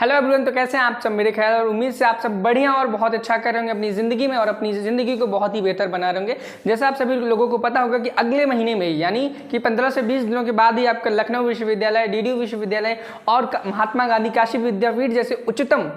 Hello everyone, तो कैसे हैं आप सब। मेरे ख्याल और उम्मीद से आप सब बढ़िया और बहुत अच्छा कर रहे होंगे अपनी ज़िंदगी में और अपनी ज़िंदगी को बहुत ही बेहतर बना रहे होंगे। जैसा आप सभी लोगों को पता होगा कि अगले महीने में यानी कि 15 से 20 दिनों के बाद ही आपका लखनऊ विश्वविद्यालय, डीडीयू विश्वविद्यालय और महात्मा गांधी काशी विद्यापीठ जैसे उच्चतम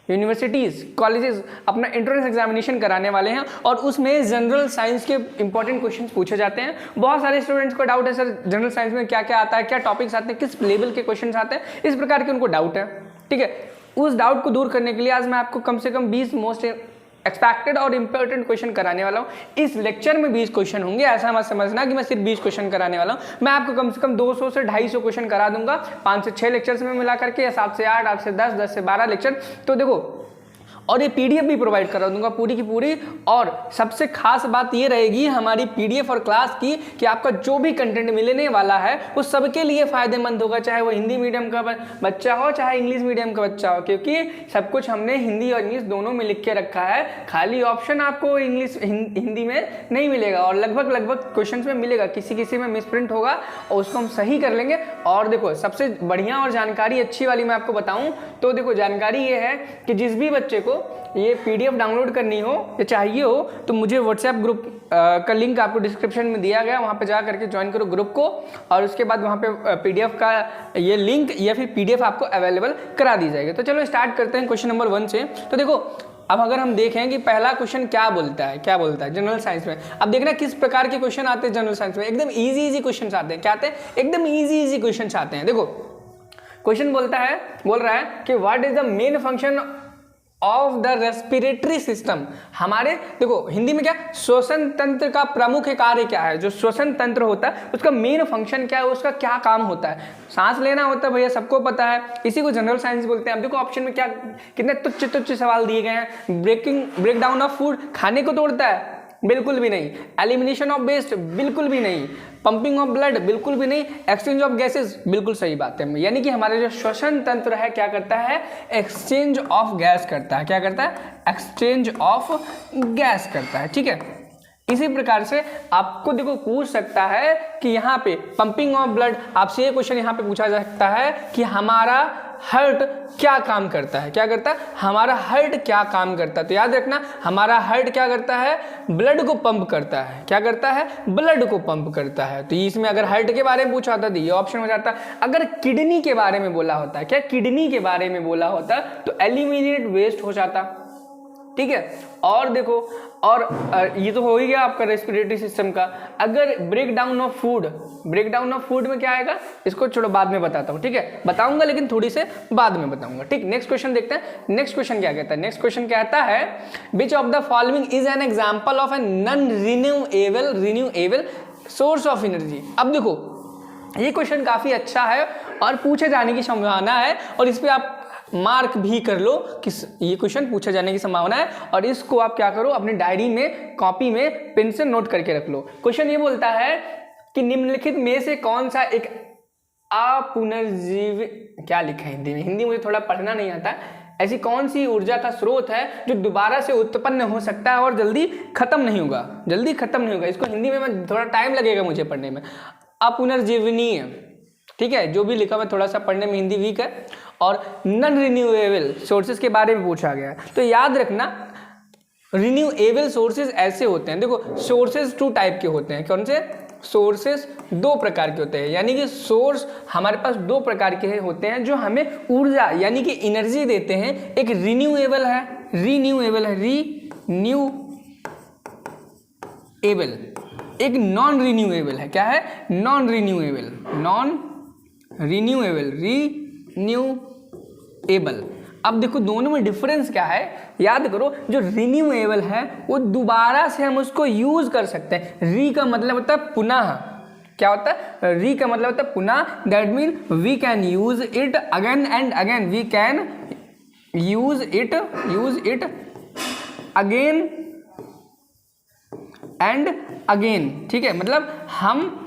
यूनिवर्सिटीज़, कॉलेजेस अपना एंट्रेंस एग्जामिनेशन कराने वाले हैं और उसमें जनरल साइंस के इंपॉर्टेंट क्वेश्चन पूछे जाते हैं। बहुत सारे स्टूडेंट्स को डाउट है सर जनरल साइंस में क्या क्या आता है, क्या टॉपिक्स आते हैं, किस लेवल के क्वेश्चन आते हैं, इस प्रकार के उनको डाउट है। ठीक है, उस डाउट को दूर करने के लिए आज मैं आपको कम से कम 20 मोस्ट एक्सपेक्टेड और इंपॉर्टेंट क्वेश्चन कराने वाला हूँ। इस लेक्चर में 20 क्वेश्चन होंगे, ऐसा मत समझना कि मैं सिर्फ 20 क्वेश्चन कराने वाला हूँ। मैं आपको कम से कम 200 से 250 क्वेश्चन करा दूंगा 5 से 6 लेक्चर्स में मिला करके, या 7 से 8, 8 से 10, 10 से 12 लेक्चर। तो देखो, और ये पीडीएफ भी प्रोवाइड करा दूंगा पूरी की पूरी। और सबसे खास बात ये रहेगी हमारी पीडीएफ और क्लास की कि आपका जो भी कंटेंट मिलने वाला है वो सबके लिए फायदेमंद होगा, चाहे वो हिंदी मीडियम का बच्चा हो चाहे इंग्लिश मीडियम का बच्चा हो, क्योंकि सब कुछ हमने हिंदी और इंग्लिश दोनों में लिख के रखा है। खाली ऑप्शन आपको इंग्लिश हिंदी में नहीं मिलेगा और लगभग क्वेश्चन में मिलेगा, किसी में मिसप्रिंट होगा और उसको हम सही कर लेंगे। और देखो, सबसे बढ़िया और जानकारी अच्छी वाली मैं आपको बताऊं तो देखो, जानकारी ये है कि जिस भी बच्चे को ये पीडीएफ डाउनलोड करनी हो या चाहिए हो तो मुझे व्हाट्सएप ग्रुप का लिंक आपको डिस्क्रिप्शन में दिया गया, वहाँ पे जा करके ज्वाइन करो ग्रुप को और उसके बाद वहाँ पे पीडीएफ का ये लिंक या फिर पीडीएफ आपको अवेलेबल करा दी जाएगी। तो चलो स्टार्ट करते हैं क्वेश्चन नंबर 1 से। तो देखो, अब अगर हम देखें कि पहला क्वेश्चन क्या बोलता है जनरल साइंस में। अब देखना किस प्रकार के क्वेश्चन आते हैं जनरल साइंस में। एकदम इजी क्वेश्चन आते हैं। क्या आते हैं? एकदम इजी क्वेश्चन आते हैं। देखो, क्वेश्चन बोल रहा है कि what is the main function of the respiratory system. हमारे देखो हिंदी में क्या, श्वसन तंत्र का प्रमुख कार्य क्या है। जो श्वसन तंत्र होता है उसका मेन फंक्शन क्या है, उसका क्या काम होता है। सांस लेना होता है भैया, सबको पता है, इसी को जनरल साइंस बोलते हैं। अब देखो ऑप्शन में क्या कितने तुच्छ सवाल दिए गए हैं। ब्रेक डाउन ऑफ फूड, खाने को तोड़ता है? बिल्कुल भी नहीं। एलिमिनेशन ऑफ वेस्ट, बिल्कुल भी नहीं। पंपिंग ऑफ ब्लड, बिल्कुल भी नहीं। एक्सचेंज ऑफ गैसेस, बिल्कुल सही बात है। यानी कि हमारे जो श्वसन तंत्र है क्या करता है, एक्सचेंज ऑफ गैस करता है। क्या करता है? एक्सचेंज ऑफ गैस करता है। ठीक है, इसी प्रकार से आपको देखो पूछ सकता है कि यहाँ पे पंपिंग ऑफ ब्लड, आपसे ये क्वेश्चन यहाँ पे पूछा जा सकता है कि हमारा हार्ट क्या काम करता है। क्या करता है? हमारा हार्ट क्या काम करता है। तो याद रखना, हमारा हार्ट क्या करता है, ब्लड को पंप करता है। क्या करता है? ब्लड को पंप करता है। तो इसमें अगर हार्ट के बारे में पूछा होता तो ये ऑप्शन हो जाता। अगर किडनी के बारे में बोला होता, क्या किडनी के बारे में बोला होता तो एलिमिनेट वेस्ट हो जाता। ठीक है, और देखो, और ये तो हो ही गया आपका रेस्पिरेटरी सिस्टम का। अगर ब्रेक डाउन ऑफ फूड में क्या आएगा, इसको छोड़ो, बाद में बताता हूँ। ठीक है, बताऊंगा लेकिन थोड़ी से बाद में बताऊंगा। ठीक, नेक्स्ट क्वेश्चन देखते हैं। नेक्स्ट क्वेश्चन क्या कहता है? नेक्स्ट क्वेश्चन कहता है which of the following is an example of a non renewable source of energy. अब देखो, ये क्वेश्चन काफी अच्छा है और पूछे जाने की संभावना है और इस पे आप मार्क भी कर लो कि ये क्वेश्चन पूछे जाने की संभावना है। और इसको आप क्या करो, अपनी डायरी में, कॉपी में पेन से नोट करके रख लो। क्वेश्चन ये बोलता है कि निम्नलिखित में से कौन सा एक अपुनर्जीवी, क्या लिखा है हिंदी में, हिंदी मुझे थोड़ा पढ़ना नहीं आता, ऐसी कौन सी ऊर्जा का स्रोत है जो दोबारा से उत्पन्न हो सकता है और जल्दी खत्म नहीं होगा। इसको हिंदी में थोड़ा टाइम लगेगा मुझे पढ़ने में। अपुनर्जीवनीय, ठीक है, जो भी लिखा हुआ थोड़ा सा पढ़ने में हिंदी वीक है। और नॉन रिन्यूएबल सोर्सेज के बारे में पूछा गया है। तो याद रखना, रिन्यूएबल सोर्सेज ऐसे होते हैं, देखो सोर्सेज 2 टाइप के होते हैं। कौन से? सोर्सेज 2 प्रकार के होते हैं। यानी कि सोर्स हमारे पास 2 प्रकार के होते हैं जो हमें ऊर्जा यानी कि एनर्जी देते हैं। एक रिन्यूएबल है, एक नॉन रिन्यूएबल है। क्या है? Non renewable. अब देखो दोनों में डिफरेंस क्या है, याद करो। जो रिन्यूएबल है वो दोबारा से हम उसको यूज कर सकते हैं। री का मतलब होता है पुनः। क्या होता है? री का मतलब होता है पुनः। That mean we can use it again and again. We can use it again and again. ठीक है, मतलब हम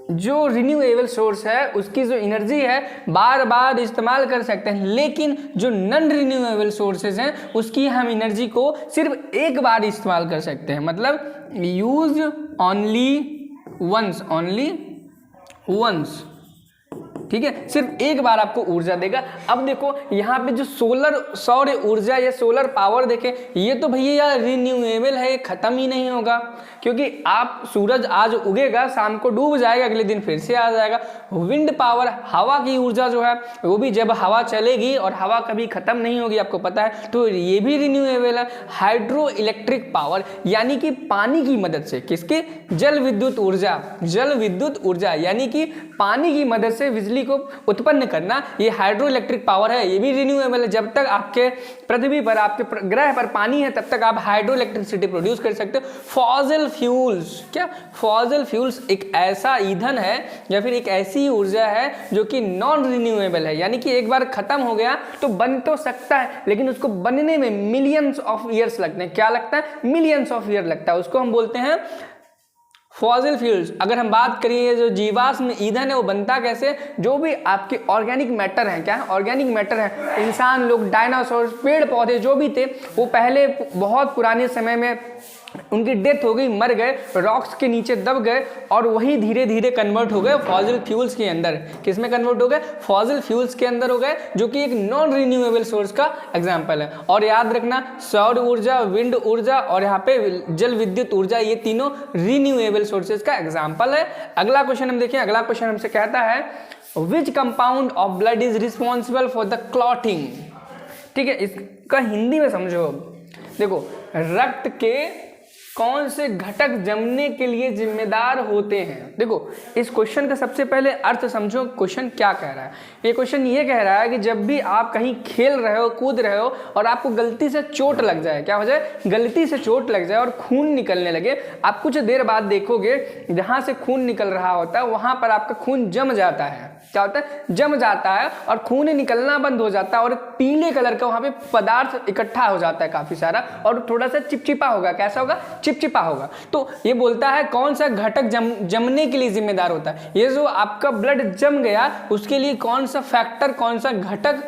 जो रिन्यूएबल सोर्स है उसकी जो एनर्जी है बार बार इस्तेमाल कर सकते हैं, लेकिन जो नॉन रिन्यूएबल सोर्सेज हैं उसकी हम एनर्जी को सिर्फ एक बार इस्तेमाल कर सकते हैं। मतलब यूज ओनली वंस ठीक है, सिर्फ एक बार आपको ऊर्जा देगा। अब देखो यहाँ पे जो सौर ऊर्जा या सोलर पावर देखें, ये तो भैया यार रिन्यूएबल है, ये खत्म ही नहीं होगा, क्योंकि आप सूरज आज उगेगा, शाम को डूब जाएगा, अगले दिन फिर से आ जाएगा। विंड पावर, हवा की ऊर्जा जो है वो भी जब हवा चलेगी, और हवा कभी खत्म नहीं होगी, आपको पता है, तो ये भी रिन्यूएबल है। हाइड्रो इलेक्ट्रिक पावर, यानी कि पानी की मदद से, किसके, जल विद्युत ऊर्जा यानी कि पानी की मदद से बिजली को उत्पन्न करना, ये हाइड्रो इलेक्ट्रिक पावर है, ये भी रिन्यूएबल है। जब तक आपके पृथ्वी पर, आपके ग्रह पर पानी है, तब तक आप हाइड्रो इलेक्ट्रिसिटी प्रोड्यूस कर सकते हो। फॉसिल फ्यूल्स, क्या फॉसिल फ्यूल्स एक ऐसा ईंधन है या फिर एक ऐसी ऊर्जा है जो कि नॉन रिन्यूएबल है, यानी कि एक बार खत्म हो गया तो बन तो सकता है, लेकिन उसको बनने में मिलियंस ऑफ ईयर्स लगते हैं। क्या लगता है, मिलियंस ऑफ ईयर लगता है, उसको हम बोलते हैं फॉसिल फ्यूल्स। अगर हम बात करिए जो जीवाश्म ईंधन है वो बनता कैसे, जो भी आपके ऑर्गेनिक मैटर है, क्या है, ऑर्गेनिक मैटर है, इंसान लोग, डायनासोर, पेड़ पौधे जो भी थे, वो पहले बहुत पुराने समय में उनकी डेथ हो गई, मर गए, रॉक्स के नीचे दब गए, और वही धीरे धीरे कन्वर्ट हो गए फॉसिल फ्यूल्स के अंदर। किस में कन्वर्ट हो गए, फॉसिल फ्यूल्स के अंदर हो गए, जो कि एक नॉन रिन्यूएबल सोर्स का एग्जांपल है। और याद रखना, सौर ऊर्जा, विंड ऊर्जा और यहाँ पे जल विद्युत ऊर्जा, ये तीनों रिन्यूएबल सोर्सेज का एग्जाम्पल है। अगला क्वेश्चन हम देखें, अगला क्वेश्चन हमसे कहता है which compound of blood is responsible for the clotting. ठीक है, इसका हिंदी में समझो। देखो, रक्त के कौन से घटक जमने के लिए जिम्मेदार होते हैं। देखो, इस क्वेश्चन का सबसे पहले अर्थ समझो, क्वेश्चन क्या कह रहा है। ये क्वेश्चन ये कह रहा है कि जब भी आप कहीं खेल रहे हो, कूद रहे हो, और आपको गलती से चोट लग जाए, क्या हो जाए, गलती से चोट लग जाए और खून निकलने लगे, आप कुछ देर बाद देखोगे जहां से खून निकल रहा होता है वहां पर आपका खून जम जाता है। क्या होता है, जम जाता है, और खून निकलना बंद हो जाता है, और पीले कलर का वहां पे पदार्थ इकट्ठा हो जाता है काफी सारा, और थोड़ा सा चिपचिपा होगा। कैसा होगा, चिपचिपा होगा। तो ये बोलता है कौन सा घटक जमने के लिए जिम्मेदार होता है। ये जो आपका ब्लड जम गया, उसके लिए कौन सा फैक्टर, कौन सा घटक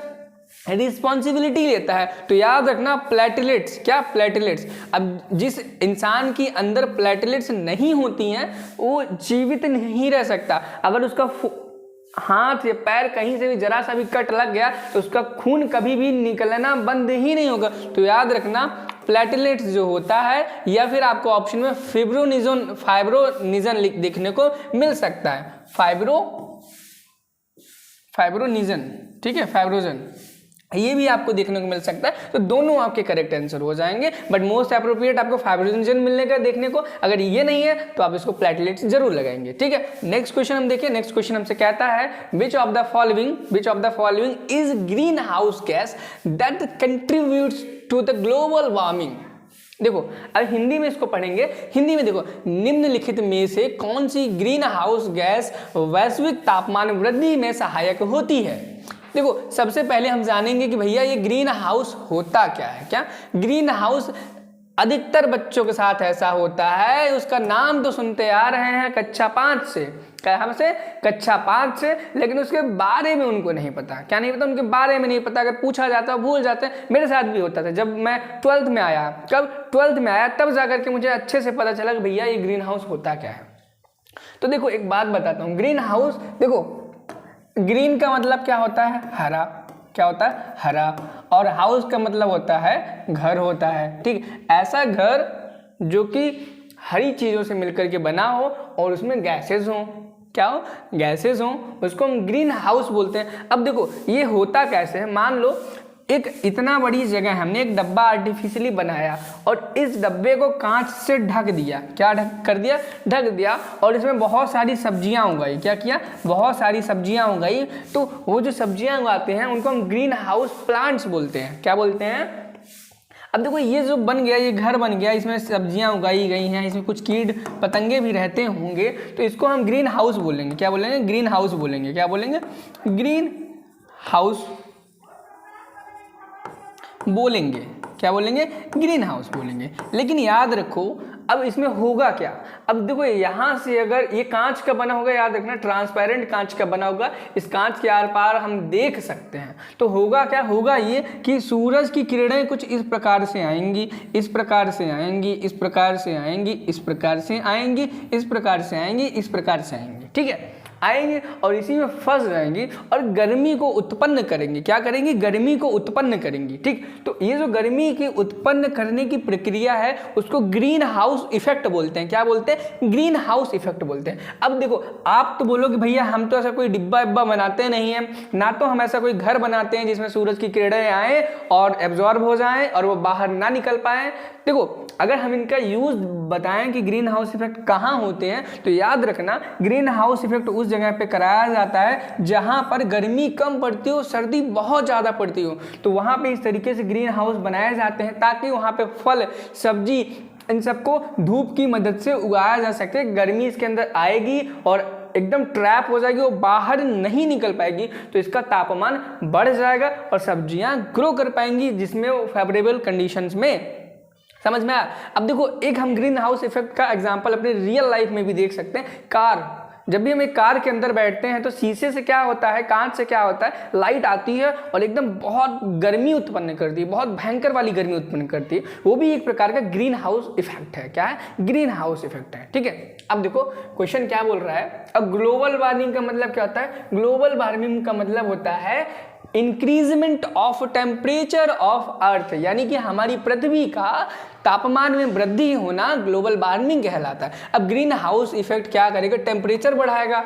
रिस्पॉन्सिबिलिटी लेता है। तो याद रखना, प्लेटलेट्स। क्या, प्लेटलेट्स। अब जिस इंसान के अंदर प्लेटलेट्स नहीं होती हैं वो जीवित नहीं रह सकता। अगर उसका हाथ या पैर कहीं से भी जरा सा भी कट लग गया तो उसका खून कभी भी निकलना बंद ही नहीं होगा। तो याद रखना, प्लेटलेट्स जो होता है, या फिर आपको ऑप्शन में फाइब्रोनिजन देखने को मिल सकता है। फाइब्रोनिजन, ठीक है, फाइब्रोजन, ये भी आपको देखने को मिल सकता है। तो दोनों आपके करेक्ट आंसर हो जाएंगे, बट मोस्ट अप्रोप्रिएट आपको फाइब्रोजन मिलने का देखने को। अगर ये नहीं है तो आप इसको प्लेटलेट्स जरूर लगाएंगे। ठीक है, नेक्स्ट क्वेश्चन हम देखिए। नेक्स्ट क्वेश्चन हमसे कहता है which of the following is greenhouse gas that contributes to the global warming. देखो, अब हिंदी में इसको पढ़ेंगे। हिंदी में देखो, निम्नलिखित में से कौन सी ग्रीन हाउस गैस वैश्विक तापमान वृद्धि में सहायक होती है। देखो, सबसे पहले हम जानेंगे कि भैया ये ग्रीन हाउस होता क्या है। क्या, ग्रीन हाउस अधिकतर बच्चों के साथ ऐसा होता है, उसका नाम तो सुनते आ रहे हैं कक्षा 5 से, हमसे कक्षा 5 से, लेकिन उसके बारे में उनको नहीं पता। क्या नहीं पता, उनके बारे में नहीं पता। अगर पूछा जाता है भूल जाते हैं। मेरे साथ भी होता था जब मैं 12th में आया। कब 12th में आया, तब जाकर के मुझे अच्छे से पता चला कि भैया ये ग्रीन हाउस होता क्या है। तो देखो, एक बात बताता हूँ, ग्रीन हाउस, देखो ग्रीन का मतलब क्या होता है, हरा। क्या होता है, हरा। और हाउस का मतलब होता है घर होता है। ठीक, ऐसा घर जो कि हरी चीज़ों से मिलकर के बना हो और उसमें गैसेस हों। क्या हो, गैसेस हों, उसको हम ग्रीन हाउस बोलते हैं। अब देखो, ये होता कैसे है। मान लो एक इतना बड़ी जगह हमने एक डब्बा आर्टिफिशियली बनाया, और इस डब्बे को कांच से ढक दिया। क्या ढक दिया, और इसमें बहुत सारी सब्जियां उगाई। क्या किया, बहुत सारी सब्जियां उगाई। तो वो जो सब्जियां उगाते हैं उनको हम ग्रीन हाउस प्लांट्स बोलते हैं। क्या बोलते हैं। अब देखो, ये जो बन गया, ये घर बन गया, इसमें सब्जियां उगाई गई हैं, इसमें कुछ कीट पतंगे भी रहते होंगे, तो इसको हम ग्रीन हाउस बोलेंगे। क्या बोलेंगे, ग्रीन हाउस बोलेंगे। क्या बोलेंगे, ग्रीन हाउस बोलेंगे। क्या बोलेंगे, ग्रीन हाउस बोलेंगे। लेकिन याद रखो, अब इसमें होगा क्या। अब देखो, यहाँ से अगर ये कांच का बना होगा, याद रखना ट्रांसपेरेंट कांच का बना होगा, इस कांच के आर पार हम देख सकते हैं। तो होगा क्या, होगा ये कि सूरज की किरणें कुछ इस प्रकार से आएंगी, इस प्रकार से आएंगी, इस प्रकार से आएंगी, इस प्रकार से आएंगी, इस प्रकार से आएंगी, इस प्रकार से आएंगी। ठीक है, आएंगे और इसी में फंस जाएंगी और गर्मी को उत्पन्न करेंगी। क्या करेंगी? गर्मी को उत्पन्न करेंगी। ठीक, तो ये जो गर्मी की उत्पन्न करने की प्रक्रिया है उसको ग्रीन हाउस इफेक्ट बोलते हैं। क्या बोलते हैं? ग्रीन हाउस इफेक्ट बोलते हैं। अब देखो, आप तो बोलोगे भैया हम तो ऐसा कोई डिब्बा विब्बा बनाते नहीं है, ना तो हम ऐसा कोई घर बनाते हैं जिसमें सूरज की किरणें आए और एब्जॉर्ब हो जाएं और वो बाहर ना निकल पाए। देखो, अगर हम इनका यूज बताएं कि ग्रीन हाउस इफेक्ट कहाँ होते हैं, तो याद रखना ग्रीन हाउस इफेक्ट उस जगह पे कराया जाता है जहां पर गर्मी कम पड़ती हो, सर्दी बहुत ज़्यादा पड़ती हो, तो वहां पे इस तरीके से ग्रीन हाउस बनाए जाते हैं ताकि वहां पे फल, सब्जी, इन सबको धूप की मदद से उगाया जा सके। गर्मी इसके अंदर आएगी और एकदम ट्रैप हो जाएगी, वो बाहर नहीं निकल पाएगी, तो इसका तापमान बढ़ जाएगा और सब्जियां ग्रो कर पाएंगी जिसमें वो फेवरेबल कंडीशंस में। समझ में आया? अब देखो, एक हम ग्रीन हाउस इफेक्ट का एग्जांपल अपने रियल लाइफ में भी देख सकते हैं। कार, जब भी हम एक कार के अंदर बैठते हैं तो शीशे से क्या होता है, कांच से क्या होता है, लाइट आती है और एकदम बहुत गर्मी उत्पन्न करती है, बहुत भयंकर वाली गर्मी उत्पन्न करती है। वो भी एक प्रकार का ग्रीन हाउस इफेक्ट है। क्या है? ग्रीन हाउस इफेक्ट है। ठीक है, अब देखो क्वेश्चन क्या बोल रहा है। अब ग्लोबल वार्मिंग का मतलब क्या होता है? ग्लोबल वार्मिंग का मतलब होता है increment of temperature of earth, यानी कि हमारी पृथ्वी का तापमान में वृद्धि होना ग्लोबल वार्मिंग कहलाता है। अब ग्रीन हाउस इफेक्ट क्या करेगा? टेम्परेचर बढ़ाएगा।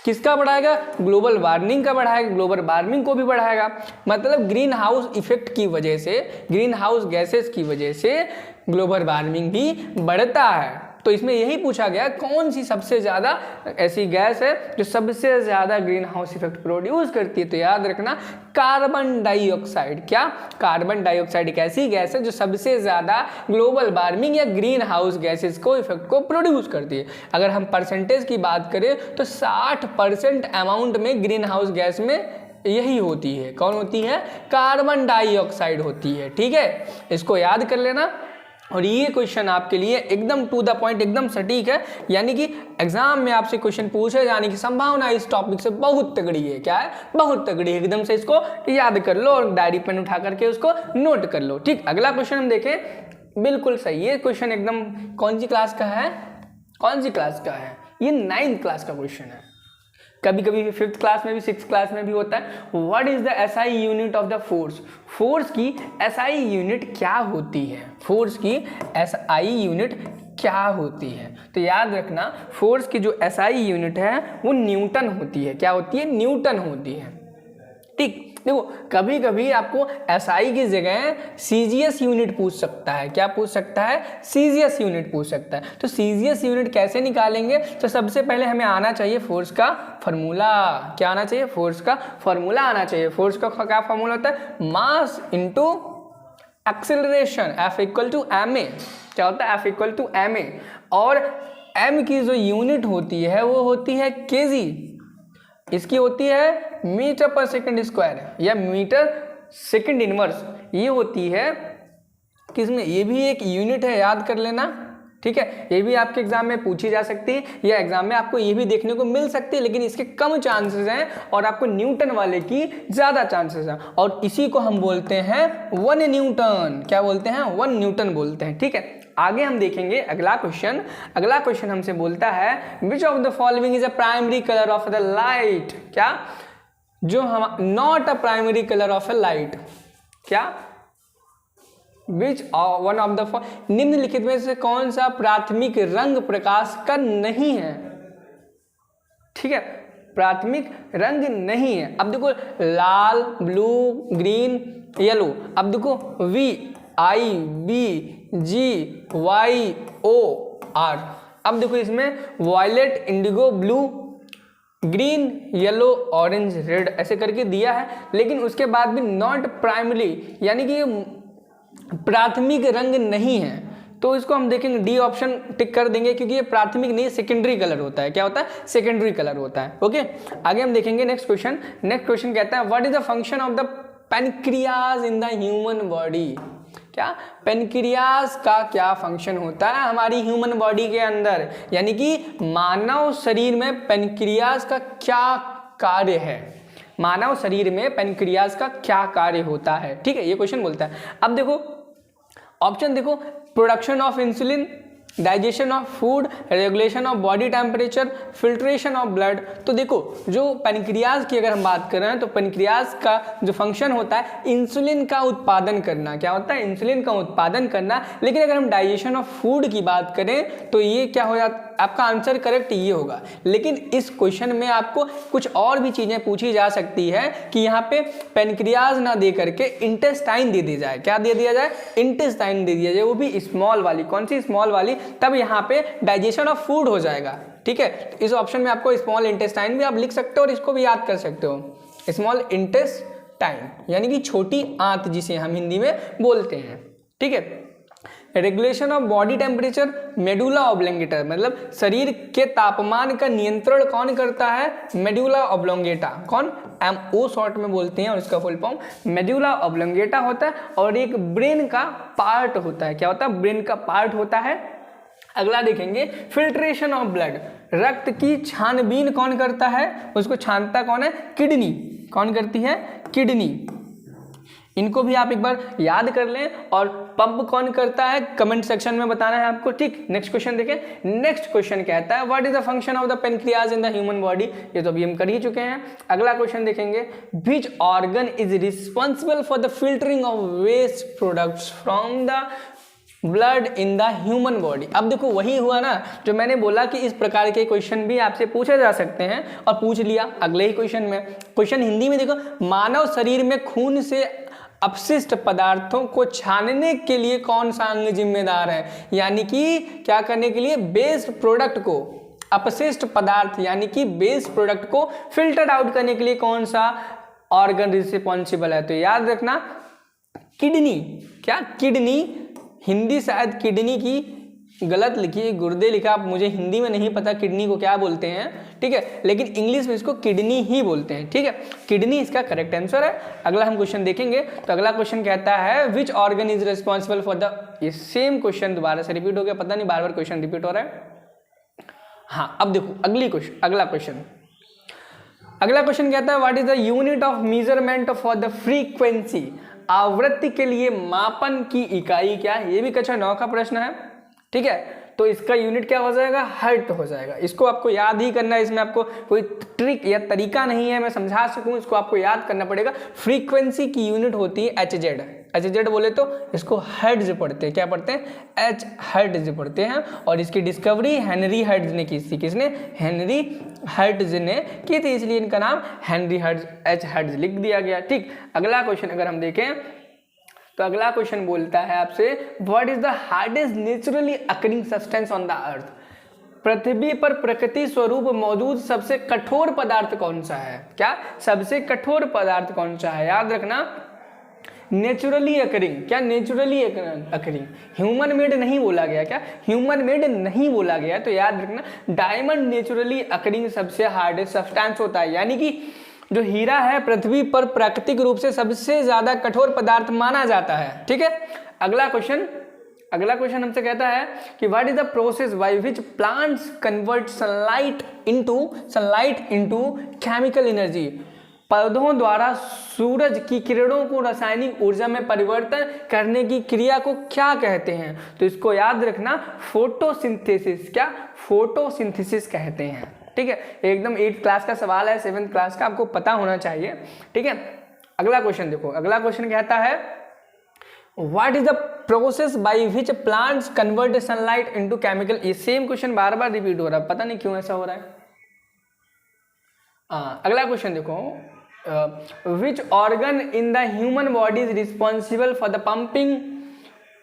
किसका बढ़ाएगा? ग्लोबल वार्मिंग का बढ़ाएगा, ग्लोबल वार्मिंग को भी बढ़ाएगा। मतलब ग्रीन हाउस इफेक्ट की वजह से, ग्रीन हाउस गैसेस की वजह से ग्लोबल वार्मिंग भी बढ़ता है। तो इसमें यही पूछा गया कौन सी सबसे ज़्यादा ऐसी गैस है जो सबसे ज़्यादा ग्रीन हाउस इफेक्ट प्रोड्यूस करती है? तो याद रखना कार्बन डाइऑक्साइड। क्या? कार्बन डाइऑक्साइड एक ऐसी गैस है जो सबसे ज़्यादा ग्लोबल वार्मिंग या ग्रीन हाउस गैसेस को इफेक्ट को प्रोड्यूस करती है। अगर हम परसेंटेज की बात करें तो 60% अमाउंट में ग्रीन हाउस गैस में यही होती है। कौन होती है? कार्बन डाइऑक्साइड होती है। ठीक है, इसको याद कर लेना। और ये क्वेश्चन आपके लिए एकदम टू द पॉइंट, एकदम सटीक है, यानी कि एग्जाम में आपसे क्वेश्चन पूछे जाने की संभावना इस टॉपिक से बहुत तगड़ी है। क्या है? बहुत तगड़ी है। एकदम से इसको याद कर लो और डायरी पेन उठा करके उसको नोट कर लो। ठीक, अगला क्वेश्चन हम देखें। बिल्कुल सही, ये क्वेश्चन एकदम कौन सी क्लास का है? कौन सी क्लास का है? ये 9th क्लास का क्वेश्चन है। कभी कभी 5th क्लास में भी, 6th क्लास में भी होता है। What is the SI unit of the force? Force की एसआई यूनिट क्या होती है? फोर्स की एसआई यूनिट क्या होती है? तो याद रखना फोर्स की जो एसआई यूनिट है वो न्यूटन होती है। क्या होती है? न्यूटन होती है। ठीक, देखो कभी कभी आपको एसआई की जगह सीजीएस यूनिट पूछ सकता है। क्या पूछ सकता है? सीजीएस यूनिट पूछ सकता है। तो सीजीएस यूनिट कैसे निकालेंगे? तो सबसे पहले हमें आना चाहिए फोर्स का फॉर्मूला। क्या आना चाहिए? फोर्स का फॉर्मूला आना चाहिए। फोर्स का क्या फॉर्मूला होता है? Mass into acceleration, F equal to ma। क्या होता है? F equal to ma। और m की जो यूनिट होती है वो होती है kg, इसकी होती है मीटर पर सेकंड स्क्वायर या मीटर सेकंड इनवर्स। ये होती है किसमें? ये भी एक यूनिट है, याद कर लेना। ठीक है, ये भी आपके एग्जाम में पूछी जा सकती है या एग्जाम में आपको ये भी देखने को मिल सकती है, लेकिन इसके कम चांसेस हैं और आपको न्यूटन वाले की ज्यादा चांसेस हैं। और इसी को हम बोलते हैं 1 न्यूटन। क्या बोलते हैं? 1 न्यूटन बोलते हैं। ठीक है, आगे हम देखेंगे अगला क्वेश्चन। अगला क्वेश्चन हमसे बोलता है which of the following is a primary colour of the light? क्या? जो हम not a primary colour of a light. क्या? विच वन ऑफ द निम्नलिखित में से कौन सा प्राथमिक रंग प्रकाश का नहीं है? ठीक है, प्राथमिक रंग नहीं है। अब देखो लाल, ब्लू, ग्रीन, येलो। अब देखो VIBGYOR। अब देखो इसमें violet, indigo, blue, green, yellow, orange, red ऐसे करके दिया है, लेकिन उसके बाद भी नॉट प्राइमरी यानी कि प्राथमिक रंग नहीं है। तो इसको हम देखेंगे डी ऑप्शन टिक कर देंगे क्योंकि ये प्राथमिक नहीं, सेकेंडरी कलर होता है। क्या होता है? सेकेंडरी कलर होता है। ओके, आगे हम देखेंगे नेक्स्ट क्वेश्चन। नेक्स्ट क्वेश्चन कहता है what is the function of the pancreas in the human body? क्या? पैनक्रियाज का क्या फंक्शन होता है हमारी ह्यूमन बॉडी के अंदर, यानी कि मानव शरीर में पैनक्रियाज का क्या कार्य है? मानव शरीर में पैनक्रियाज का क्या कार्य होता है? ठीक है, ये क्वेश्चन बोलता है। अब देखो ऑप्शन देखो, production of insulin, digestion of food, regulation of body temperature, filtration of blood. तो देखो जो पेनक्रियाज की अगर हम बात कर रहे हैं तो पेनक्रियाज का जो फंक्शन होता है इंसुलिन का उत्पादन करना। क्या होता है? इंसुलिन का उत्पादन करना। लेकिन अगर हम डाइजेशन ऑफ फूड की बात करें तो ये क्या हो जाता, आपका आंसर करेक्ट ये होगा। लेकिन इस क्वेश्चन में आपको कुछ और भी चीजें पूछी जा सकती है कि यहाँ पे पेनक्रियाज ना दे करके इंटेस्टाइन दे दी जाए। क्या दे दिया जाए? इंटेस्टाइन दे दिया जाए, वो भी स्मॉल वाली। कौन सी स्मॉल वाली? तब यहाँ पे डाइजेशन ऑफ फूड हो जाएगा। ठीक है, तो इस ऑप्शन में आपको स्मॉल इंटेस्टाइन भी आप लिख सकते हो और इसको भी याद कर सकते हो, स्मॉल इंटेस्टाइन यानी कि छोटी आंत जिसे हम हिंदी में बोलते हैं। ठीक है, regulation of body temperature, medulla oblongata, मतलब शरीर के तापमान का नियंत्रण कौन करता है? Medulla oblongata. कौन? MO शॉर्ट में बोलते हैं और इसका फुल फॉर्म मेडुला ऑब्लोंगेटा होता है और एक ब्रेन का पार्ट होता है। क्या होता है? ब्रेन का पार्ट होता है। अगला देखेंगे फिल्ट्रेशन ऑफ ब्लड, रक्त की छानबीन कौन करता है? उसको छानता कौन है? किडनी। कौन करती है? किडनी। इनको भी आप एक बार याद कर लें। और पंप कौन करता है? कमेंट सेक्शन में बताना है आपको। ठीक, नेक्स्ट क्वेश्चन देखें। नेक्स्ट क्वेश्चन कहता है what is the function of the pancreas in the human body. ये तो अभी हम कर ही चुके हैं। अगला क्वेश्चन देखेंगे which organ is responsible for the filtering of waste products from the blood in the human body. अब देखो वही हुआ ना जो मैंने बोला कि इस प्रकार के क्वेश्चन भी आपसे पूछे जा सकते हैं और पूछ लिया अगले ही क्वेश्चन में। क्वेश्चन हिंदी में देखो, मानव शरीर में खून से अपशिष्ट पदार्थों को छानने के लिए कौन सा अंग जिम्मेदार है? यानी कि क्या करने के लिए? वेस्ट प्रोडक्ट को, अपशिष्ट पदार्थ यानी कि वेस्ट प्रोडक्ट को फिल्टर आउट करने के लिए कौन सा ऑर्गन रिस्पॉन्सिबल है? तो याद रखना किडनी। क्या? किडनी। हिंदी शायद किडनी की गलत लिखी है, गुर्दे लिखा, मुझे हिंदी में नहीं पता किडनी को क्या बोलते हैं। ठीक है, लेकिन इंग्लिश में इसको किडनी ही बोलते हैं। ठीक है, किडनी इसका करेक्ट आंसर है। अगला हम क्वेश्चन देखेंगे तो अगला क्वेश्चन कहता है which organ is responsible for the, ये सेम क्वेश्चन दोबारा से रिपीट हो गया, पता नहीं बार बार क्वेश्चन रिपीट हो रहा है। हाँ, अब देखो अगला क्वेश्चन कहता है what is the unit of measurement for the frequency. आवृत्ति के लिए मापन की इकाई क्या है? ये भी कक्षा 9 का प्रश्न है। ठीक है, तो इसका यूनिट क्या हो जाएगा? हर्ट हो जाएगा। इसको आपको याद ही करना है, इसमें आपको कोई ट्रिक या तरीका नहीं है मैं समझा सकूं, इसको आपको याद करना पड़ेगा। फ्रीक्वेंसी की यूनिट होती है HZ। HZ बोले तो इसको हर्ट्ज पढ़ते हैं। क्या पढ़ते हैं? H हर्ट्ज पढ़ते हैं। और इसकी डिस्कवरी हेनरी हर्ट्ज ने की थी। किसने? हेनरी हर्ट्ज ने की थी, इसलिए इनका नाम हेनरी हर्ट्ज, H हर्ट्ज लिख दिया गया। ठीक, अगला क्वेश्चन अगर हम देखें तो अगला क्वेश्चन बोलता है आपसे what is the hardest naturally occurring substance on the earth. पृथ्वी पर प्रकृति स्वरूप मौजूद सबसे कठोर पदार्थ कौन सा है? क्या? सबसे कठोर पदार्थ कौन सा है? याद रखना नेचुरली अकरिंग। क्या? Naturally occurring. ह्यूमन मेड नहीं बोला गया। क्या? ह्यूमन मेड नहीं बोला गया। तो याद रखना डायमंड नेचुरली अकरिंग सबसे हार्डेस्ट सब्सटेंस होता है। यानी कि जो हीरा है पृथ्वी पर प्राकृतिक रूप से सबसे ज्यादा कठोर पदार्थ माना जाता है। ठीक है, अगला क्वेश्चन हमसे कहता है कि what is the process by which plants convert sunlight into chemical energy. पौधों द्वारा सूरज की किरणों को रासायनिक ऊर्जा में परिवर्तन करने की क्रिया को क्या कहते हैं? तो इसको याद रखना फोटोसिंथेसिस। क्या? फोटोसिंथेसिस कहते हैं। ठीक है, एकदम 8th क्लास का सवाल है, 7th क्लास का, आपको पता होना चाहिए। ठीक है, अगला क्वेश्चन देखो। अगला क्वेश्चन कहता है what is the process by which plants convert sunlight into chemical. ये सेम क्वेश्चन बार बार रिपीट हो रहा है, पता नहीं क्यों ऐसा हो रहा है। अगला क्वेश्चन देखो which organ in the human body is responsible for the pumping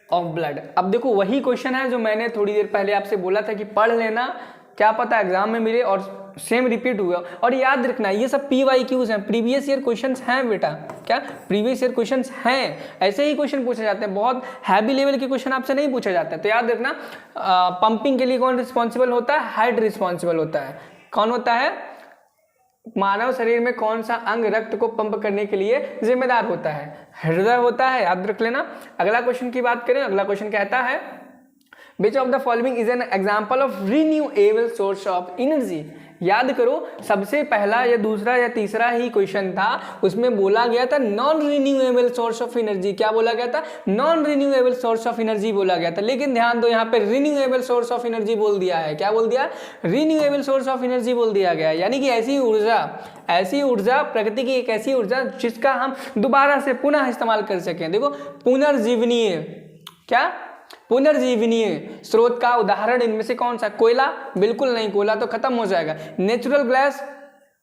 of blood. अब देखो वही क्वेश्चन है जो मैंने थोड़ी देर पहले आपसे बोला था कि पढ़ लेना, क्या पता एग्जाम में मिले और सेम रिपीट हुआ। और याद रखना ये सब PYQs हैं, प्रीवियस ईयर क्वेश्चंस हैं बेटा। क्या? प्रीवियस ईयर क्वेश्चंस हैं, ऐसे ही क्वेश्चन पूछे जाते हैं, बहुत हैवी लेवल के क्वेश्चन आपसे नहीं पूछे जाते हैं। तो याद रखना पंपिंग के लिए कौन रिस्पॉन्सिबल होता है? हार्ट रिस्पॉन्सिबल होता है। कौन होता है? मानव शरीर में कौन सा अंग रक्त को पंप करने के लिए जिम्मेदार होता है? हृदय होता है, याद रख लेना। अगला क्वेश्चन की बात करें, अगला क्वेश्चन कहता है Which of the following is an example of renewable source of energy। याद करो, सबसे पहला या दूसरा या तीसरा ही क्वेश्चन था, उसमें बोला गया था non renewable source of energy. क्या बोला गया था? Non renewable source of energy बोला गया था। लेकिन ध्यान दो, यहाँ पे रिन्यूएबल सोर्स ऑफ एनर्जी बोल दिया है। क्या बोल दिया? रिन्यूएबल सोर्स ऑफ एनर्जी बोल दिया गया है। यानी कि ऐसी ऊर्जा, प्रकृति की एक ऐसी ऊर्जा जिसका हम दोबारा से पुनः इस्तेमाल कर सकें। देखो, पुनर्जीवनीय, क्या पुनर्जीवनीय स्रोत का उदाहरण इनमें से कौन सा? कोयला? बिल्कुल नहीं, कोयला तो खत्म हो जाएगा। नेचुरल गैस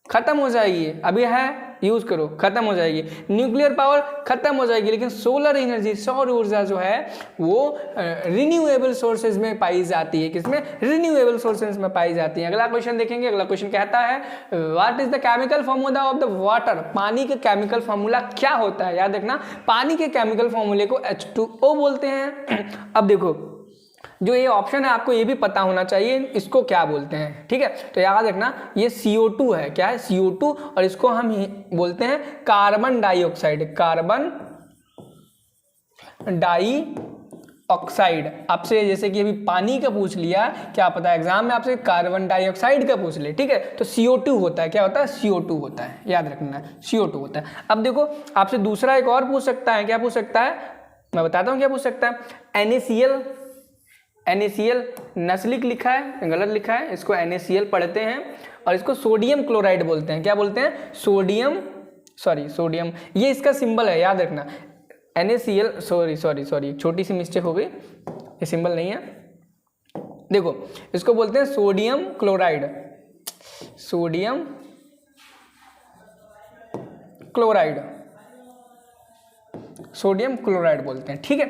खत्म हो जाएगी, अभी है यूज करो, खत्म हो जाएगी। न्यूक्लियर पावर खत्म हो जाएगी। लेकिन सोलर एनर्जी, सौर ऊर्जा जो है वो रिन्यूएबल सोर्सेज में पाई जाती है। किसमें? रिन्यूएबल सोर्सेज में पाई जाती है। अगला क्वेश्चन देखेंगे। अगला क्वेश्चन कहता है what is the chemical formula of the water? पानी के केमिकल फॉर्मूला क्या होता है? याद रखना, पानी के केमिकल फॉर्मूले को H2O बोलते हैं। अब देखो, जो ये ऑप्शन है आपको ये भी पता होना चाहिए इसको क्या बोलते हैं, ठीक है? तो याद रखना, ये CO2 है। क्या है? CO2, और इसको हम बोलते हैं कार्बन डाइऑक्साइड। Carbon dioxide. आपसे जैसे कि अभी पानी का पूछ लिया, क्या पता एग्जाम में आपसे कार्बन डाइऑक्साइड का पूछ ले, ठीक है? तो CO2 होता है। क्या होता है? CO2 होता है, याद रखना, CO2 होता है। अब देखो, आपसे दूसरा एक और पूछ सकता है। क्या पूछ सकता है? मैं बताता हूँ क्या पूछ सकता है। NaCl नस्लिक लिखा है, गलत लिखा है, इसको NaCl पढ़ते हैं, और इसको सोडियम क्लोराइड बोलते हैं। क्या बोलते हैं? सोडियम, ये इसका सिंबल है, याद रखना। NaCl, सॉरी, छोटी सी मिस्टेक हो गई, ये सिंबल नहीं है। देखो, इसको बोलते हैं सोडियम क्लोराइड, सोडियम क्लोराइड बोलते हैं, ठीक है?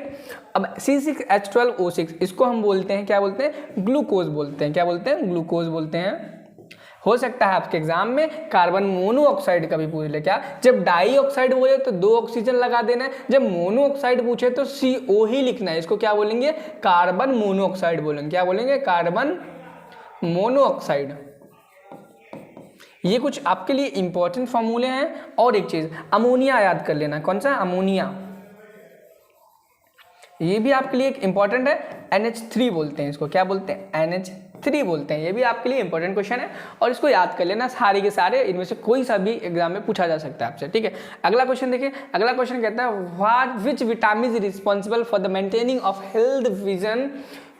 अब C6H12O6, इसको हम बोलते हैं, क्या बोलते हैं? ग्लूकोज बोलते हैं। क्या बोलते हैं? ग्लूकोज बोलते हैं। हो सकता है आपके एग्जाम में कार्बन मोनोऑक्साइड का भी पूछ ले। क्या? जब डाइऑक्साइड बोले तो 2 ऑक्सीजन लगा देना है, जब मोनोऑक्साइड पूछे तो CO ही लिखना है। इसको क्या बोलेंगे? कार्बन मोनोऑक्साइड बोलेंगे। क्या बोलेंगे? Carbon monoxide. ये कुछ आपके लिए इंपॉर्टेंट फॉर्मूले हैं। और एक चीज, अमोनिया याद कर लेना। कौन सा? अमोनिया, ये भी आपके लिए एक इंपॉर्टेंट है। NH3 बोलते हैं इसको। क्या बोलते हैं? NH3 बोलते हैं। ये भी आपके लिए इंपॉर्टेंट क्वेश्चन है, और इसको याद कर लेना। सारे के सारे इनमें से कोई सा भी एग्जाम में पूछा जा सकता है आपसे, ठीक है? अगला क्वेश्चन देखिए। अगला क्वेश्चन कहता है which vitamin is responsible for the maintaining of health vision?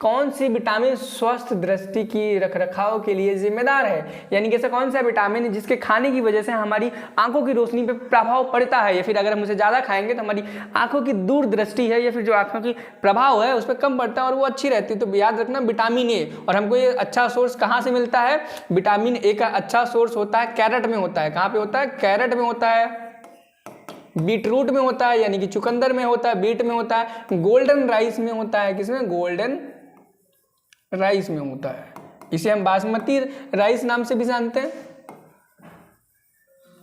कौन सी विटामिन स्वस्थ दृष्टि की रखरखाव के लिए जिम्मेदार है? यानी कि ऐसा कौन सा विटामिन है जिसके खाने की वजह से हमारी आंखों की रोशनी पे प्रभाव पड़ता है, या फिर अगर हम उसे ज़्यादा खाएंगे तो हमारी आंखों की दूरदृष्टि है, या फिर जो आंखों की प्रभाव है उस पर कम पड़ता है और वो अच्छी रहती है। तो याद रखना, विटामिन ए। और हमको ये अच्छा सोर्स कहाँ से मिलता है? विटामिन ए का अच्छा सोर्स होता है कैरेट में होता है। कहाँ पे होता है? कैरेट में होता है, बीटरूट में होता है, यानी कि चुकंदर में होता है, बीट में होता है, गोल्डन राइस में होता है। किसमें? गोल्डन राइस में होता है। इसे हम बासमती राइस नाम से भी जानते हैं,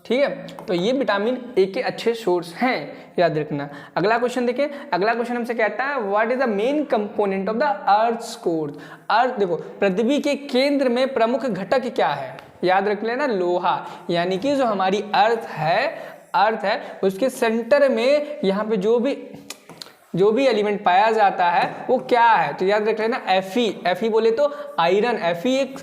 ठीक है? तो ये विटामिन ए के अच्छे सोर्स हैं, याद रखना। अगला क्वेश्चन देखें। अगला क्वेश्चन हमसे कहता है what is the main component of the earth core? Earth, देखो, पृथ्वी के केंद्र में प्रमुख घटक क्या है? याद रख लेना, लोहा। यानी कि जो हमारी अर्थ है उसके सेंटर में यहाँ पे जो भी एलिमेंट पाया जाता है वो क्या है? तो याद रख लेना Fe बोले तो आयरन। Fe एक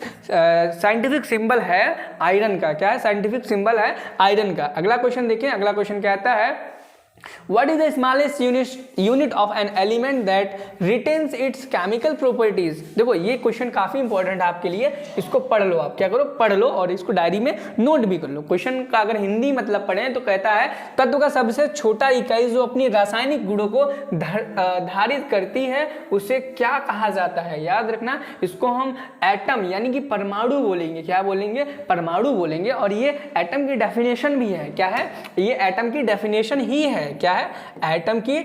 साइंटिफिक सिंबल है आयरन का। क्या है? साइंटिफिक सिंबल है आयरन का। अगला क्वेश्चन देखें। अगला क्वेश्चन कहता है What is the smallest unit of an element that retains its chemical properties? देखो, ये क्वेश्चन काफी इंपॉर्टेंट है आपके लिए, इसको पढ़ लो। आप क्या करो? पढ़ लो और इसको डायरी में नोट भी कर लो। क्वेश्चन का अगर हिंदी मतलब पढ़ें तो कहता है तत्व का सबसे छोटा इकाई जो अपनी रासायनिक गुणों को धारित करती है उसे क्या कहा जाता है? याद रखना, इसको हम एटम यानी कि परमाणु बोलेंगे। क्या बोलेंगे? परमाणु बोलेंगे। और ये एटम की डेफिनेशन भी है। क्या है? ये एटम की डेफिनेशन ही है। क्या है? एटम की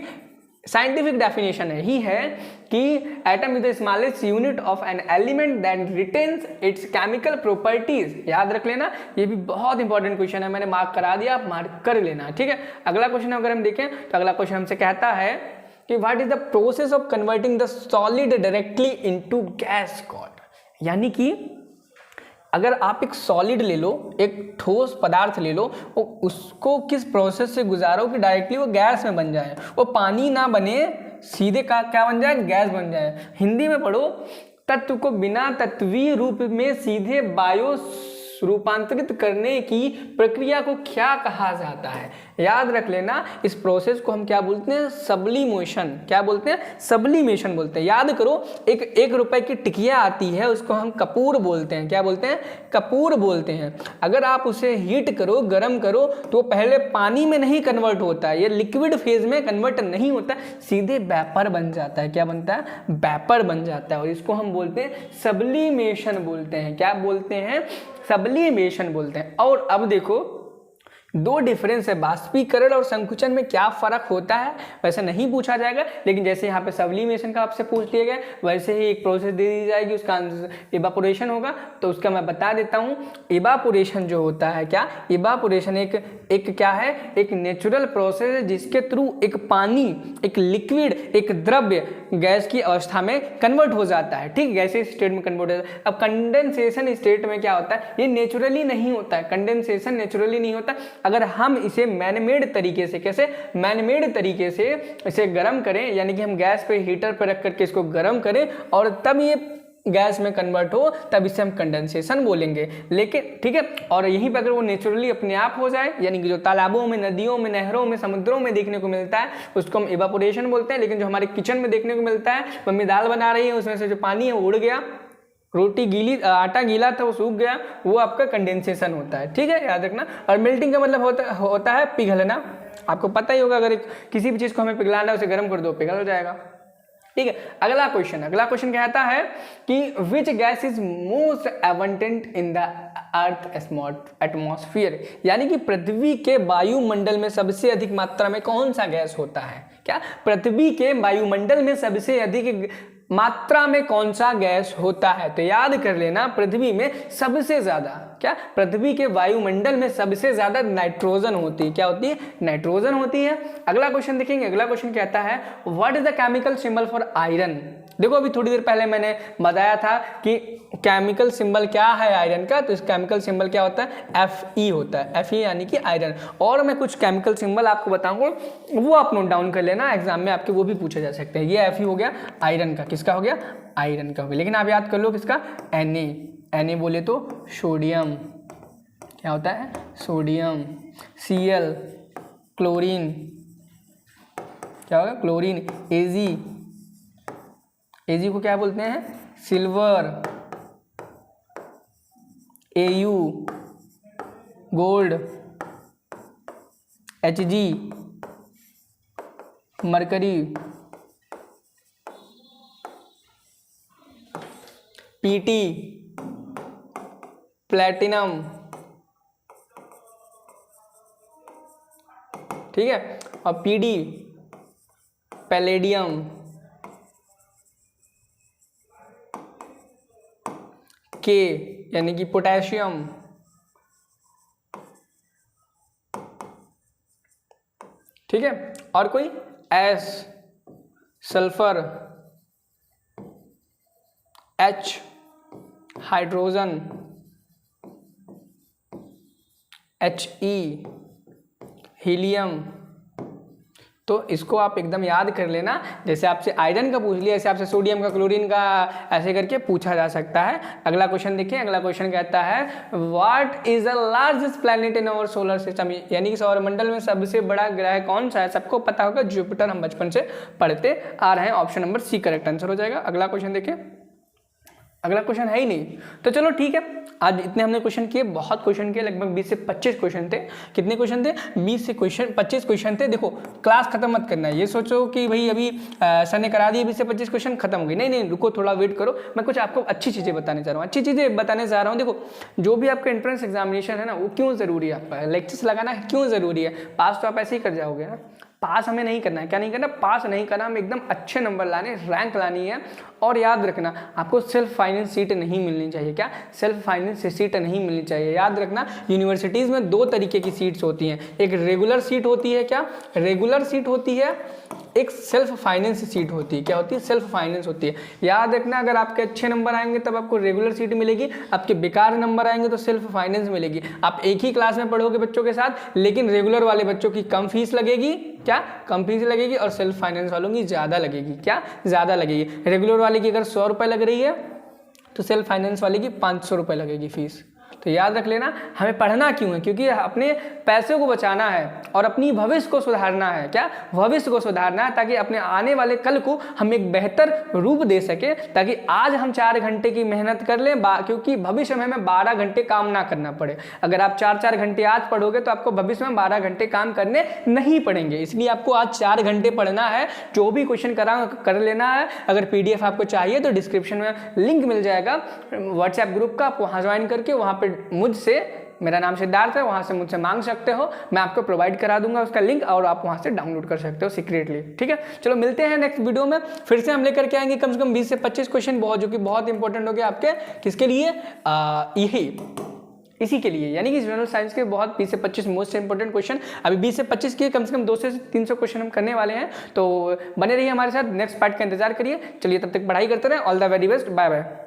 साइंटिफिक डेफिनेशन ही है कि atom is the smallest unit of an element that retains it's chemical properties. याद रख लेना, ये भी बहुत इंपॉर्टेंट क्वेश्चन है, मैंने मार्क करा दिया, आप मार्क कर लेना, ठीक है? अगला क्वेश्चन अगर हम देखें तो अगला क्वेश्चन हमसे कहता है कि what is the process of converting the solid directly into gas called? यानी कि अगर आप एक सॉलिड ले लो, एक ठोस पदार्थ ले लो, उसको किस प्रोसेस से गुजारो कि डायरेक्टली वो गैस में बन जाए, वो पानी ना बने, सीधे का क्या बन जाए? गैस बन जाए। हिंदी में पढ़ो, तत्व को बिना तत्वीय रूप में सीधे रूपांतरित करने की प्रक्रिया को क्या कहा जाता है? याद रख लेना, इस प्रोसेस को हम क्या बोलते हैं? सब्लिमेशन। क्या बोलते हैं? सब्लिमेशन बोलते हैं। याद करो, एक रुपए की टिकिया आती है, उसको हम कपूर बोलते हैं। क्या बोलते हैं? कपूर बोलते हैं। अगर आप उसे हीट करो, गर्म करो, तो पहले पानी में नहीं कन्वर्ट होता है, ये लिक्विड फेज में कन्वर्ट नहीं होता, सीधे वेपर बन जाता है। क्या बनता है? वेपर बन जाता है। और इसको हम बोलते हैं सब्लिमेशन बोलते हैं। क्या बोलते हैं? सब्लिमेशन बोलते हैं। और अब देखो, दो डिफरेंस है, बाष्पीकरण और संकुचन में क्या फर्क होता है वैसे नहीं पूछा जाएगा, लेकिन जैसे यहाँ पे सब्लिमेशन का आपसे पूछ लिया गया, वैसे ही एक प्रोसेस दे दी जाएगी, उसका इवापोरेशन होगा, तो उसका मैं बता देता हूँ। इवापोरेशन जो होता है, क्या इवापोरेशन एक क्या है? एक नेचुरल प्रोसेस है जिसके थ्रू एक पानी, एक लिक्विड, एक द्रव्य गैस की अवस्था में कन्वर्ट हो जाता है। ठीक, गैसीय स्टेट में कन्वर्ट हो जाता है। अब कंडेंसेशन स्टेट में क्या होता है? ये नेचुरली नहीं होता है, कंडेंसेशन नेचुरली नहीं होता। अगर हम इसे मैनमेड तरीके से, कैसे मैनमेड तरीके से इसे गर्म करें, यानी कि हम गैस पे हीटर पे रख करके इसको गर्म करें और तब ये गैस में कन्वर्ट हो, तब इसे हम कंडेंसेशन बोलेंगे। लेकिन ठीक है, और यहीं पर अगर वो नेचुरली अपने आप हो जाए, यानी कि जो तालाबों में, नदियों में, नहरों में, समुद्रों में देखने को मिलता है, उसको हम इवापोरेशन बोलते हैं। लेकिन जो हमारे किचन में देखने को मिलता है, मम्मी दाल बना रही है, उसमें से जो पानी है वो उड़ गया, रोटी गीली, आटा गीला था वो सूख गया, वो आपका कंडेंसेशन होता है। ठीक है, याद रखना। और मेल्टिंग का मतलब होता है पिघलना। आपको पता ही होगा, अगर किसी भी चीज़ को हमें पिघलाना है, उसे गर्म कर दो, पिघल हो जाएगा। ठीक है, अगला क्वेश्चन कहता है कि which gas is most abundant in the earth atmosphere, यानी कि पृथ्वी के वायुमंडल में सबसे अधिक मात्रा में कौन सा गैस होता है? क्या पृथ्वी के वायुमंडल में सबसे अधिक मात्रा में कौन सा गैस होता है? तो याद कर लेना, पृथ्वी में सबसे ज्यादा, क्या पृथ्वी के वायुमंडल में सबसे ज्यादा नाइट्रोजन होती है। क्या होती है? नाइट्रोजन होती है। अगला क्वेश्चन देखेंगे। अगला क्वेश्चन कहता है what is the chemical symbol for iron. देखो, अभी थोड़ी देर पहले मैंने बताया था कि केमिकल सिंबल क्या है आयरन का, तो इस केमिकल सिंबल क्या होता है? Fe होता है। Fe यानी कि आयरन। और मैं कुछ केमिकल सिंबल आपको बताऊंगा, वो आप नोट डाउन कर लेना, एग्जाम में आपके वो भी पूछे जा सकते हैं। ये Fe हो गया आयरन का। किसका हो गया? आयरन का हो गया। लेकिन आप याद कर लो किसका? Na बोले तो सोडियम। क्या होता है? सोडियम। Cl chlorine. क्या होगा? क्लोरीन। Ag को क्या बोलते हैं? Silver. Au gold. Hg mercury. Pt platinum. ठीक है, और Pd पैलेडियम। K यानी कि पोटेशियम। ठीक है, और कोई? S sulphur. H hydrogen. He helium. तो इसको आप एकदम याद कर लेना। जैसे आपसे आयरन का पूछ लिया, ऐसे आपसे सोडियम का, क्लोरीन का, ऐसे करके पूछा जा सकता है। अगला क्वेश्चन देखिए। अगला क्वेश्चन कहता है what is the largest planet in our solar system, यानी कि सौरमंडल में सबसे बड़ा ग्रह कौन सा है? सबको पता होगा, जुपिटर, हम बचपन से पढ़ते आ रहे हैं। Option number C correct answer हो जाएगा। अगला क्वेश्चन देखिए। अगला क्वेश्चन है ही नहीं, तो चलो ठीक है, आज इतने हमने क्वेश्चन किए, बहुत क्वेश्चन किए, लगभग 20 से 25 क्वेश्चन थे। कितने क्वेश्चन थे? 20 से 25 क्वेश्चन थे। देखो, क्लास खत्म मत करना है, ये सोचो कि भाई अभी सर ने करा दिए 20 से 25 क्वेश्चन, खत्म हो गई। नहीं, रुको, थोड़ा वेट करो। मैं कुछ आपको अच्छी चीज़ें बताने जा रहा हूँ, अच्छी चीज़ें बताने जा रहा हूँ। देखो, जो भी आपका एंट्रेंस एग्जामिनेशन है ना, वो क्यों ज़रूरी है? आपका लेक्चर्स लगाना क्यों ज़रूरी है? पास तो आप ऐसे ही कर जाओगे ना। पास हमें नहीं करना है। क्या नहीं करना? पास नहीं करना, हमें एकदम अच्छे नंबर लाने, रैंक लानी है। और याद रखना, आपको सेल्फ फाइनेंस सीट नहीं मिलनी चाहिए। क्या? सेल्फ फाइनेंस सीट नहीं मिलनी चाहिए। याद रखना, यूनिवर्सिटीज़ में 2 तरीके की सीट्स होती हैं। एक रेगुलर सीट होती है। क्या? रेगुलर सीट होती है। एक सेल्फ फाइनेंस सीट होती है। क्या होती है? सेल्फ फाइनेंस होती है। याद रखना, अगर आपके अच्छे नंबर आएंगे तब आपको रेगुलर सीट मिलेगी, आपके बेकार नंबर आएंगे तो सेल्फ फाइनेंस मिलेगी। आप एक ही क्लास में पढ़ोगे बच्चों के साथ, लेकिन रेगुलर वाले बच्चों की कम फीस लगेगी। क्या? कम फीस लगेगी, और सेल्फ फाइनेंस वालों की ज़्यादा लगेगी। क्या? ज़्यादा लगेगी। रेगुलर वाले की अगर 100 रुपये लग रही है, तो सेल्फ फाइनेंस वाले की 500 रुपये लगेगी फीस। तो याद रख लेना, हमें पढ़ना क्यों है, क्योंकि अपने पैसे को बचाना है और अपनी भविष्य को सुधारना है। क्या? भविष्य को सुधारना है, ताकि अपने आने वाले कल को हम एक बेहतर रूप दे सके, ताकि आज हम 4 घंटे की मेहनत कर लें, क्योंकि भविष्य में हमें 12 घंटे काम ना करना पड़े। अगर आप 4-4 घंटे आज पढ़ोगे तो आपको भविष्य में 12 घंटे काम करने नहीं पड़ेंगे। इसलिए आपको आज 4 घंटे पढ़ना है, जो भी क्वेश्चन कर लेना है। अगर PDF आपको चाहिए तो डिस्क्रिप्शन में लिंक मिल जाएगा व्हाट्सएप ग्रुप का, आप वहाँ ज्वाइन करके वहाँ पे मुझसे, मेरा नाम सिद्धार्थ है, वहाँ से मुझसे मांग सकते हो, मैं आपको प्रोवाइड करा दूंगा उसका लिंक, और आप वहाँ से डाउनलोड कर सकते हो सीक्रेटली। ठीक है, चलो मिलते हैं नेक्स्ट वीडियो में। फिर से हम लेकर के आएंगे कम से कम 20 से 25 क्वेश्चन, जो कि बहुत इंपॉर्टेंट हो गया आपके, किसके लिए, यही इसी के लिए, यानी कि जनरल साइंस के बहुत 20 से 25 मोस्ट इंपॉर्टेंट क्वेश्चन। अभी 20 से 25 के कम से कम 200 से 300 क्वेश्चन हम करने वाले हैं, तो बने रहिए हमारे साथ, नेक्स्ट पार्ट का इंतजार करिए। चलिए तब तक पढ़ाई करते रहें। All the very best, bye bye.